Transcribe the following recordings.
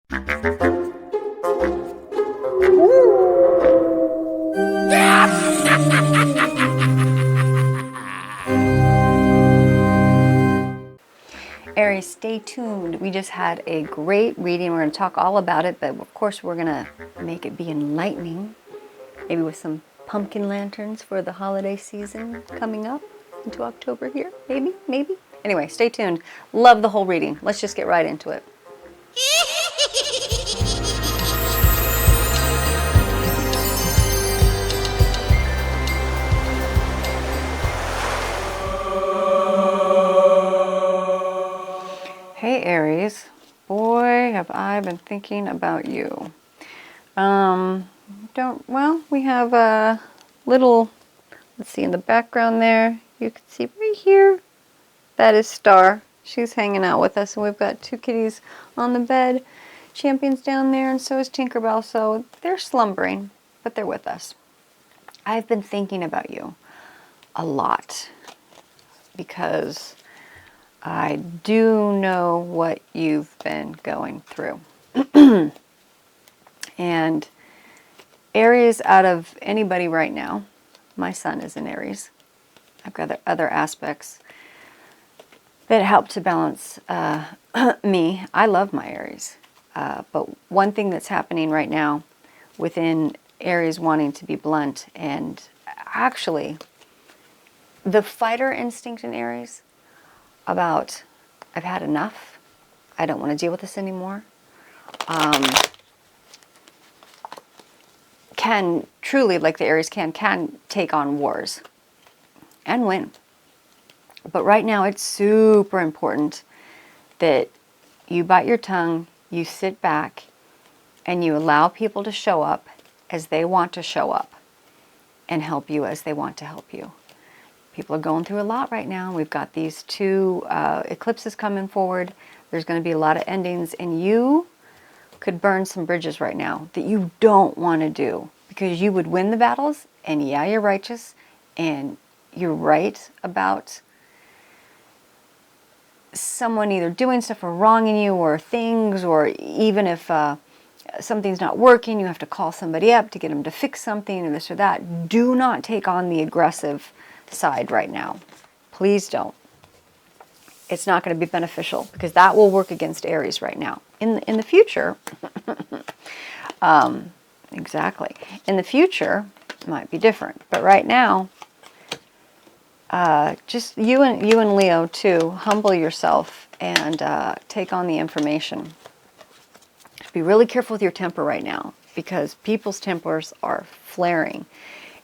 Aries, stay tuned. We just had a great reading. We're going to talk all about it, but of course we're going to make it be enlightening. Maybe with some pumpkin lanterns for the holiday season coming up into October here. Maybe. Anyway, stay tuned. Love the whole reading. Let's just get right into it. Hey Aries, boy have I been thinking about you. We have a little, let's see in the background there, you can see right here, that is Star. She's hanging out with us, and we've got two kitties on the bed. Champion's down there, and so is Tinkerbell, so they're slumbering, but they're with us. I've been thinking about you a lot because I do know what you've been going through. And Aries, out of anybody right now, my sun is in Aries. I've got other aspects that help to balance me. I love my Aries. But one thing that's happening right now within Aries wanting to be blunt, and actually the fighter instinct in Aries about, I've had enough, I don't want to deal with this anymore, can truly, like the Aries can take on wars and win. But right now it's super important that you bite your tongue, you sit back, and you allow people to show up as they want to show up and help you as they want to help you. People are going through a lot right now. We've got these two eclipses coming forward. There's going to be a lot of endings, and you could burn some bridges right now that you don't want to do, because you would win the battles, and yeah, you're righteous, and you're right about someone either doing stuff or wronging you or things, or even if something's not working, you have to call somebody up to get them to fix something or this or that. Do not take on the aggressive side right now. Please don't. It's not going to be beneficial, because that will work against Aries right now. In the future, exactly. In the future, it might be different. But right now, just you and Leo too, humble yourself and take on the information. Be really careful with your temper right now, because people's tempers are flaring.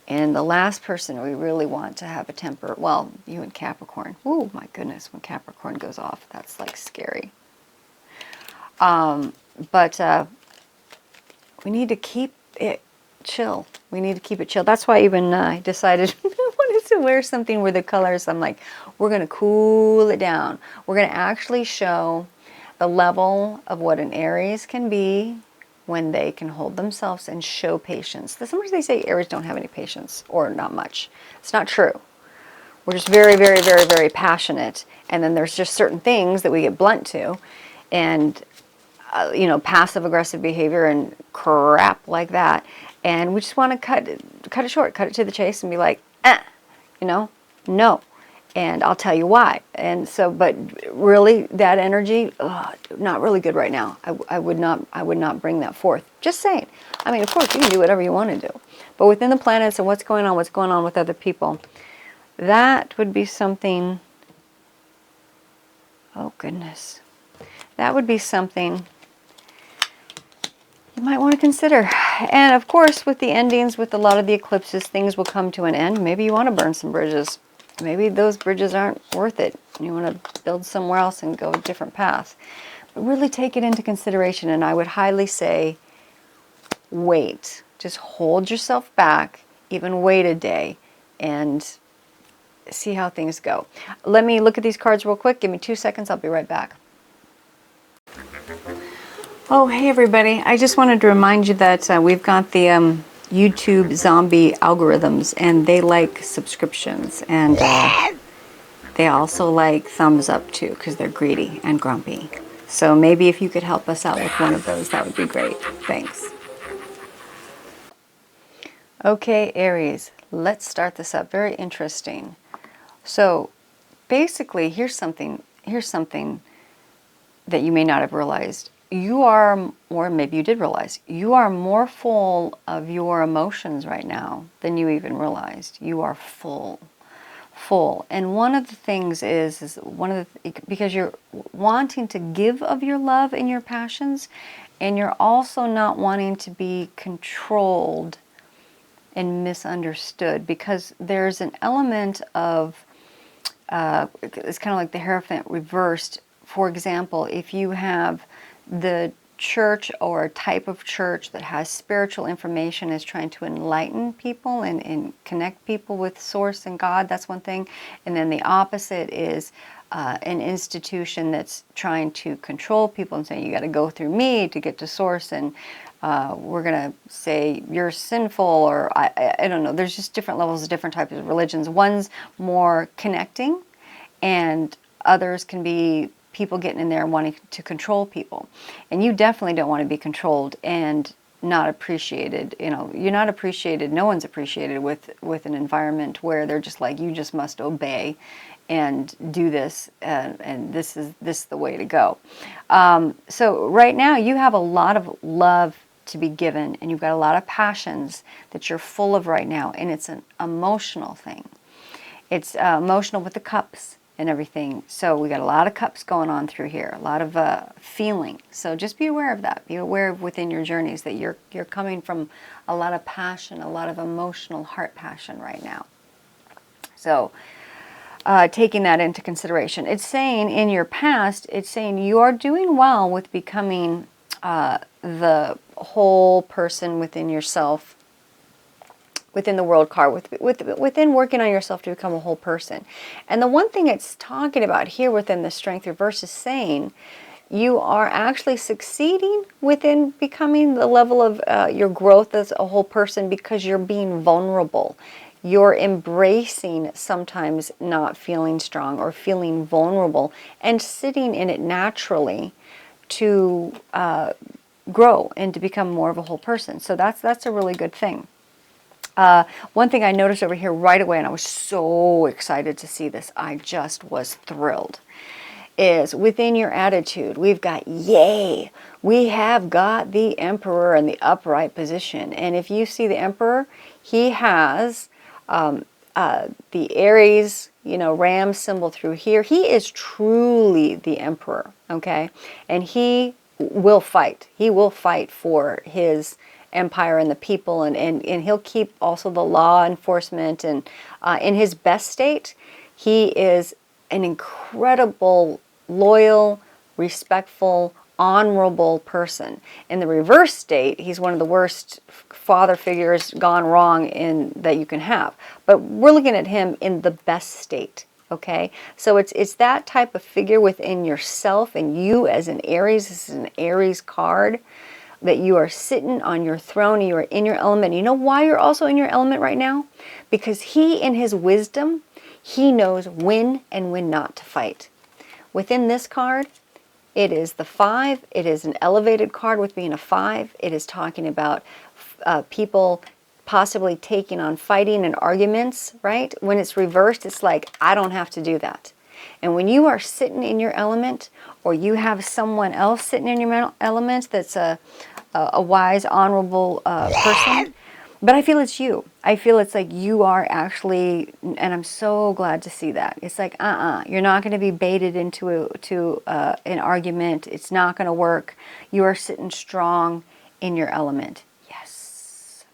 And the last person we really want to have a temper, well, you and Capricorn. Oh my goodness, when Capricorn goes off, that's like scary. But we need to keep it chill. We need to keep it chill. That's why even I decided I wanted to wear something where the colors, I'm like, we're going to cool it down. We're going to actually show the level of what an Aries can be when they can hold themselves and show patience. Sometimes they say Aries don't have any patience, or not much. It's not true. We're just very, very, very, very passionate. And then there's just certain things that we get blunt to. And, passive aggressive behavior and crap like that. And we just want to cut it short, cut it to the chase and be like, no. And I'll tell you why. And so, but really that energy, not really good right now. I would not bring that forth. Just saying. I mean, of course you can do whatever you want to do, but within the planets and what's going on with other people, that would be something, oh goodness, that would be something you might want to consider. And of course, with the endings, with a lot of the eclipses, things will come to an end. Maybe you want to burn some bridges. Maybe those bridges aren't worth it. You want to build somewhere else and go a different path. But really take it into consideration, and I would highly say wait. Just hold yourself back, even wait a day, and see how things go. Let me look at these cards real quick. Give me 2 seconds. I'll be right back. Oh, hey everybody. I just wanted to remind you that we've got the YouTube zombie algorithms, and they like subscriptions, and they also like thumbs up too, because they're greedy and grumpy. So maybe if you could help us out with one of those, that would be great. Thanks. Okay, Aries, let's start this up. Very interesting. So basically, here's something that you may not have realized. You are, or maybe you did realize, you are more full of your emotions right now than you even realized. You are full. And one of the things is because you're wanting to give of your love and your passions, and you're also not wanting to be controlled and misunderstood, because there's an element of it's kind of like the Hierophant reversed. For example, if you have the church or a type of church that has spiritual information, is trying to enlighten people and connect people with Source and God, that's one thing. And then the opposite is an institution that's trying to control people and saying, you got to go through me to get to Source, and we're going to say you're sinful, or I don't know. There's just different levels of different types of religions. One's more connecting, and others can be people getting in there and wanting to control people. And you definitely don't want to be controlled and not appreciated. You know, you're not appreciated. No one's appreciated with an environment where they're just like, you just must obey and do this, and this is the way to go. So right now you have a lot of love to be given, and you've got a lot of passions that you're full of right now, and it's an emotional thing. It's emotional with the cups and everything. So we got a lot of cups going on through here, a lot of feeling. So just be aware of that. Be aware of within your journeys that you're coming from a lot of passion, a lot of emotional heart passion right now. So taking that into consideration. It's saying in your past, it's saying you are doing well with becoming the whole person within yourself, within the world card, within working on yourself to become a whole person. And the one thing it's talking about here within the Strength Reverse is saying you are actually succeeding within becoming the level of your growth as a whole person, because you're being vulnerable. You're embracing sometimes not feeling strong or feeling vulnerable and sitting in it naturally to grow and to become more of a whole person. So that's a really good thing. One thing I noticed over here right away, and I was so excited to see this, I just was thrilled, is within your attitude, we've got yay. We have got the Emperor in the upright position. And if you see the Emperor, he has the Aries, ram symbol through here. He is truly the Emperor, okay? And he will fight. He will fight for his empire and the people, and he'll keep also the law enforcement. And in his best state, he is an incredible, loyal, respectful, honorable person. In the reverse state, he's one of the worst father figures gone wrong in that you can have. But we're looking at him in the best state. Okay, so it's that type of figure within yourself, and you as an Aries. This is an Aries card, that you are sitting on your throne, you are in your element. You know why you're also in your element right now? Because he, in his wisdom, he knows when and when not to fight. Within this card, it is the 5. It is an elevated card with being a 5. It is talking about people possibly taking on fighting and arguments, right? When it's reversed, it's like, I don't have to do that. And when you are sitting in your element, or you have someone else sitting in your element that's a wise, honorable person, but I feel it's you. I feel it's like you are actually, and I'm so glad to see that. It's like, you're not going to be baited into an argument. It's not going to work. You are sitting strong in your element. Yes.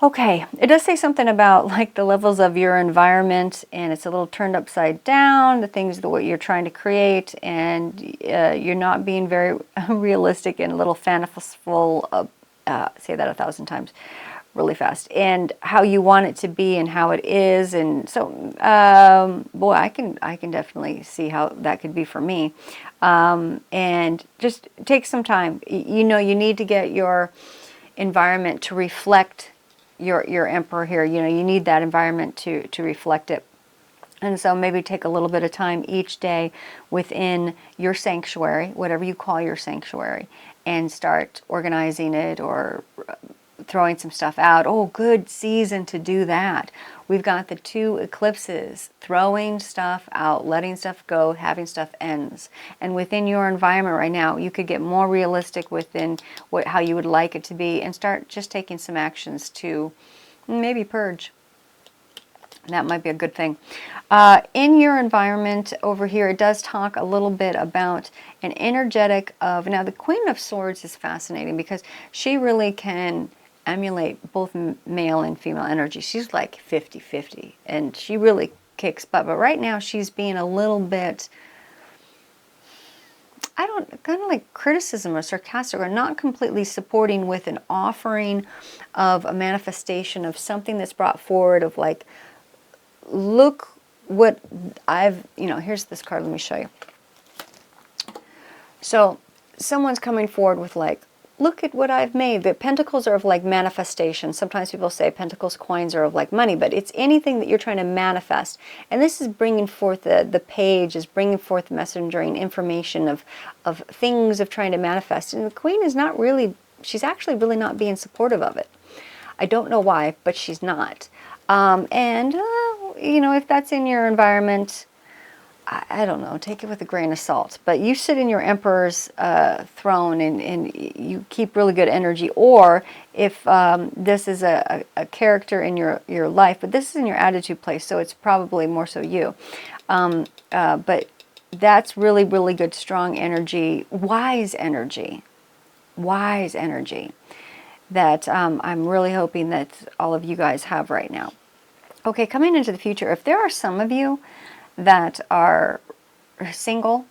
Okay, it does say something about like the levels of your environment, and it's a little turned upside down, the things that what you're trying to create, and you're not being very realistic and a little fanciful. Say that 1,000 times really fast, and how you want it to be and how it is. And so boy, I can definitely see how that could be for me. And just take some time. You need to get your environment to reflect your Emperor here. You need that environment to reflect it. And so maybe take a little bit of time each day within your sanctuary, whatever you call your sanctuary, and start organizing it or throwing some stuff out. Oh, good season to do that. We've got the 2 eclipses, throwing stuff out, letting stuff go, having stuff ends. And within your environment right now, you could get more realistic within how you would like it to be and start just taking some actions to maybe purge. That might be a good thing. In your environment over here, it does talk a little bit about an energetic of, now the Queen of Swords is fascinating because she really can emulate both male and female energy. She's like 50-50 and she really kicks butt. But right now she's being a little bit, kind of like criticism or sarcastic or not completely supporting with an offering of a manifestation of something that's brought forward of like, look what here's this card, let me show you. So someone's coming forward with like, look at what I've made. The pentacles are of like manifestation. Sometimes people say pentacles, coins are of like money, but it's anything that you're trying to manifest. And this is bringing forth, the page is bringing forth messengering information of things of trying to manifest. And the Queen is not really, she's actually really not being supportive of it. I don't know why, but she's not. If that's in your environment, I don't know, take it with a grain of salt. But you sit in your Emperor's throne and you keep really good energy. Or if this is a character in your life, but this is in your attitude place, so it's probably more so you. But that's really, really good, strong energy, wise energy that I'm really hoping that all of you guys have right now. Okay, coming into the future, if there are some of you that are single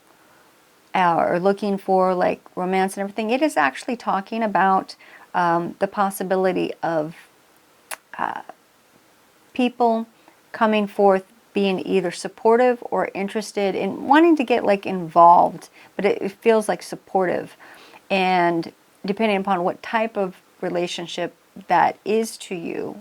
or looking for like romance and everything, it is actually talking about the possibility of people coming forth being either supportive or interested in wanting to get like involved, but it feels like supportive. And depending upon what type of relationship that is to you,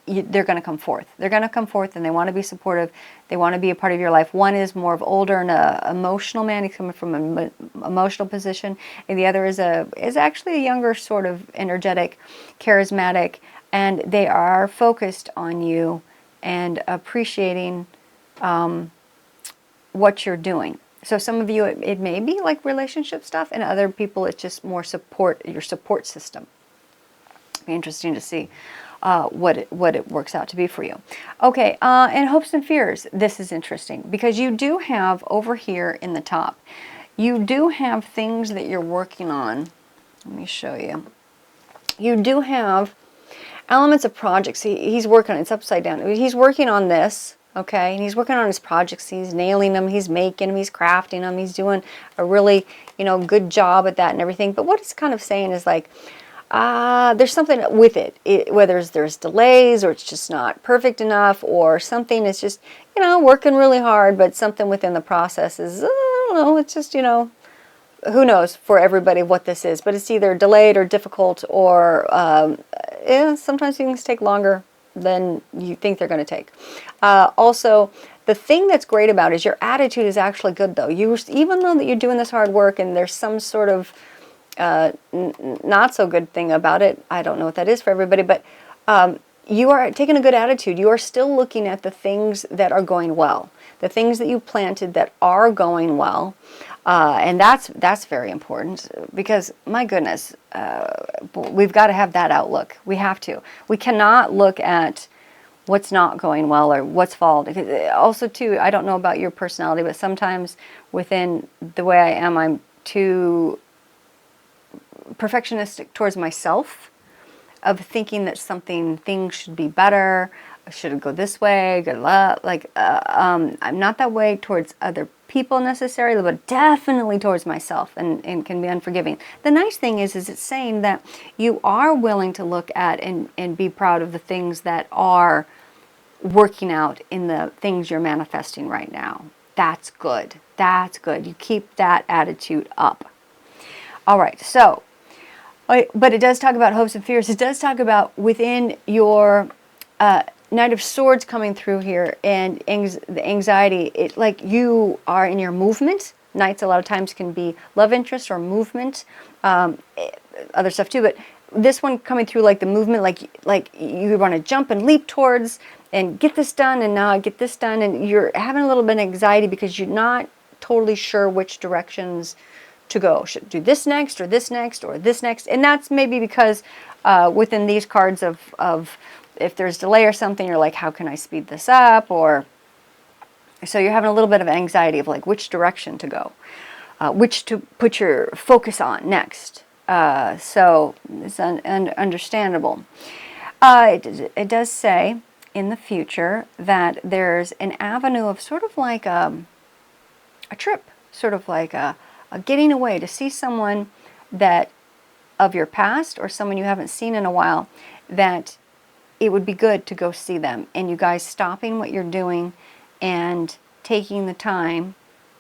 they're going to come forth. They're going to come forth and they want to be supportive. They want to be a part of your life. One is more of older and a emotional man. He's coming from an emotional position. And the other is actually a younger sort of energetic, charismatic. And they are focused on you and appreciating what you're doing. So some of you, it may be like relationship stuff, and other people, it's just more support, your support system. It'll be interesting to see what it works out to be for you. Okay, and hopes and fears. This is interesting because you do have over here in the top, you do have things that you're working on. Let me show you. You do have elements of projects. He's working on it. It's upside down. He's working on this. Okay, and he's working on his projects. He's nailing them. He's making them. He's crafting them. He's doing a really, good job at that and everything. But what he's kind of saying is like, there's something with it. Whether there's delays or it's just not perfect enough or something is just, working really hard, but something within the process is, I don't know, it's just, who knows for everybody what this is. But it's either delayed or difficult or sometimes things take longer than you think they're going to take. Also, the thing that's great about it is your attitude is actually good, though. Even though that you're doing this hard work and there's some sort of not so good thing about it, I don't know what that is for everybody, but you are taking a good attitude. You are still looking at the things that are going well, the things that you planted that are going well. And that's very important because, my goodness, we've got to have that outlook. We have to. We cannot look at what's not going well or what's fault. Also, too, I don't know about your personality, but sometimes within the way I am, I'm too perfectionistic towards myself, of thinking that things should be better, should it go this way, I'm not that way towards other people necessarily, but definitely towards myself, and can be unforgiving. The nice thing is it's saying that you are willing to look at and be proud of the things that are working out in the things you're manifesting right now. That's good. That's good. You keep that attitude up. All right, so, but it does talk about hopes and fears. It does talk about within your Knight of Swords coming through here, and the anxiety, it like you are in your movement. Knights a lot of times can be love interest or movement, other stuff too, but this one coming through like the movement, like you want to jump and leap towards and get this done, and now I get this done, and you're having a little bit of anxiety because you're not totally sure which directions to go. Should do this next, or this next, or this next, and that's maybe because within these cards of if there's delay or something, you're like, how can I speed this up? Or so you're having a little bit of anxiety of like which direction to go, which to put your focus on next. So it's understandable. It does say in the future that there's an avenue of sort of like a trip, sort of like a getting away to see someone that of your past or someone you haven't seen in a while, that it would be good to go see them, and you guys stopping what you're doing and taking the time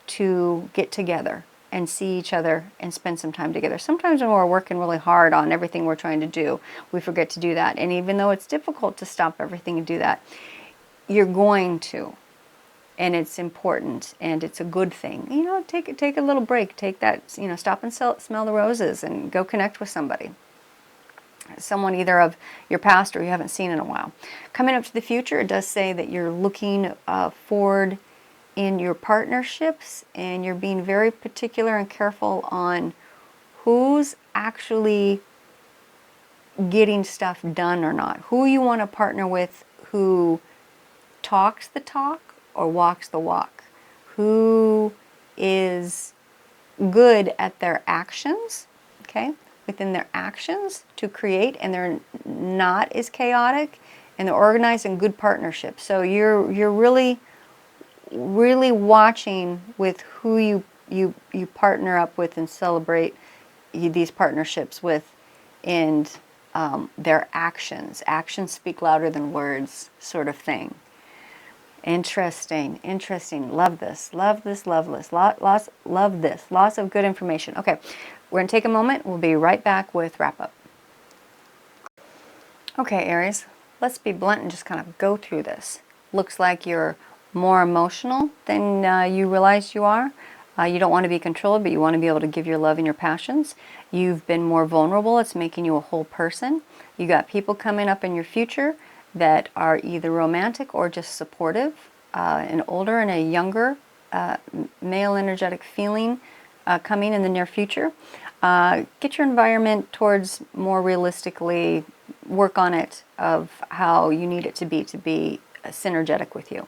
to get together and see each other and spend some time together. Sometimes when we're working really hard on everything we're trying to do, we forget to do that. And even though it's difficult to stop everything and do that, you're going to. And it's important, and it's a good thing. You know, take a little break. Take that, you know, stop and smell the roses and go connect with somebody. Someone either of your past or you haven't seen in a while. Coming up to the future, it does say that you're looking forward in your partnerships, and you're being very particular and careful on who's actually getting stuff done or not. Who you want to partner with, who talks the talk or walks the walk. Who is good at their actions, okay? Within their actions to create, and they're not as chaotic, and they're organized and good partnerships. So you're really watching with who you partner up with and celebrate these partnerships with, and their actions. Actions speak louder than words, sort of thing. Interesting. Love this. Love this. Love this. Lots of good information. Okay, we're going to take a moment. We'll be right back with wrap up. Okay, Aries, let's be blunt and just kind of go through this. Looks like you're more emotional than you realize you are. You don't want to be controlled, but you want to be able to give your love and your passions. You've been more vulnerable. It's making you a whole person. You got people coming up in your future that are either romantic or just supportive, an older and a younger male energetic feeling coming in the near future. Get your environment towards more realistically, work on it of how you need it to be synergetic with you.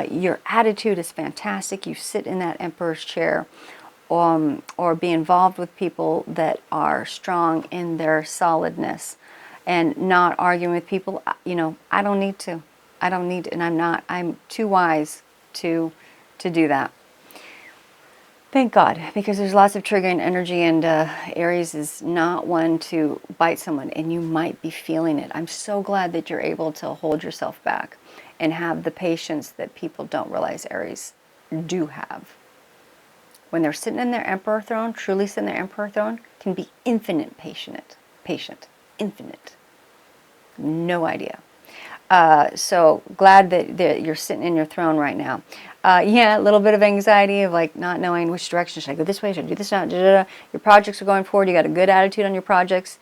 Your attitude is fantastic. You sit in that Emperor's chair, or be involved with people that are strong in their solidness, and not arguing with people. You know, I don't need to, and I'm too wise to do that. Thank God, because there's lots of triggering energy, and Aries is not one to bite someone, and you might be feeling it. I'm so glad that you're able to hold yourself back and have the patience that people don't realize Aries do have. When they're sitting in their Emperor throne, truly sitting in their Emperor throne, can be infinite patient, infinite. No idea. So glad that you're sitting in your throne right now. Yeah, a little bit of anxiety of like not knowing which direction. Should I go this way? Should I do this now? Your projects are going forward. You got a good attitude on your projects.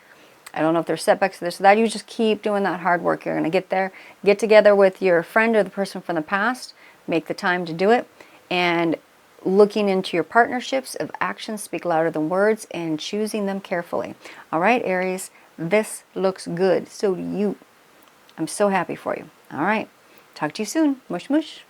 I don't know if there's setbacks to this or that. You just keep doing that hard work. You're going to get there. Get together with your friend or the person from the past. Make the time to do it. And looking into your partnerships of actions speak louder than words, and choosing them carefully. All right, Aries, this looks good. So do you. I'm so happy for you. All right. Talk to you soon. Mush, mush.